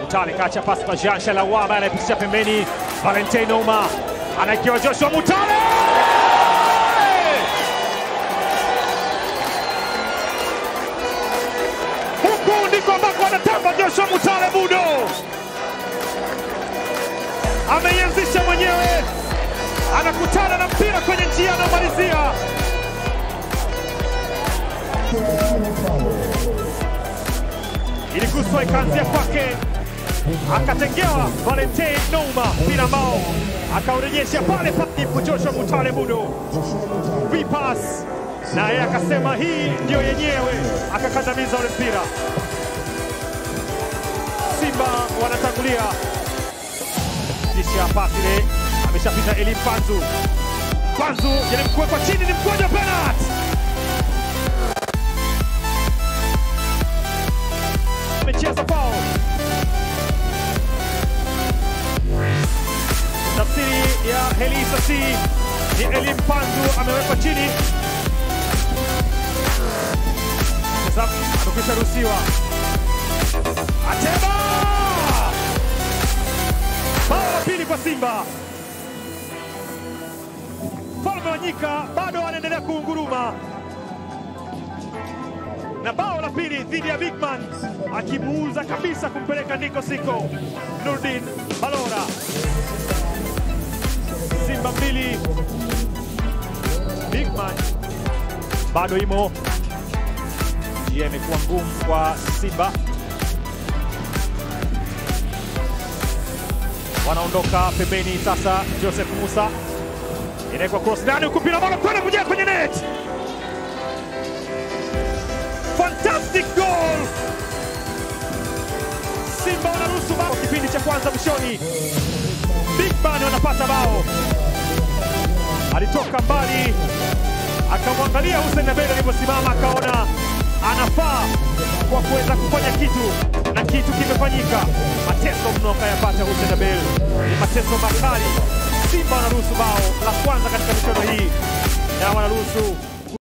Mutale kacha pasi kwa Jean Shalawa ambaye anapitisha pembeni. Valentin Nouma anakiwa Joshua Mutale. Huku ndiko ambako anatamba Joshua Mutale Budo. Ameianzisha mwenyewe. Anakutana na mpira kwenye njia na malizia. Iliguswa ikaanzia kwake, akatengewa Valentin Nouma, mpira ambao akaurejesha pale pale kwa Joshua Mutale Budo. V-pass na yeye akasema hii ndio yenyewe, akakandamiza ule mpira. Simba wanatangulia. Kisha pasi ile ameshapita Elim Panzu. Panzu yanamkuwekwa chini, ni mkwaju wa penalty. Amecheza foul. Tafsiri ya Helisa C ni Elim Panzu amewekwa chini. Sasa amekwisha ruhusiwa. Ateba! Bao la pili kwa Simba. Falme wa Nyika bado anaendelea kuunguruma. Na bao la pili dhidi ya Bigman, akimuuza kabisa kumpeleka Niko Siko. Nurdin Balora. Simba 2, Bigman bado imo. Njia imekuwa ngumu kwa Simba. Wanaondoka pembeni sasa. Joseph Musa inawekwa cross ndani, huku mpira bado kwenda kujia kwenye net. Fantastic goal! Simba wanaruhusu bao kipindi cha kwanza mwishoni. Bigman wanapata bao. Alitoka mbali, akamwangalia Hussein Abel aliposimama, akaona anafaa kwa kuweza kufanya kitu, na kitu kimefanyika. Mateso mno kayapata Hussein Abel, ni mateso makali. Simba wanaruhusu bao la kwanza katika michuano hii na wanaruhusu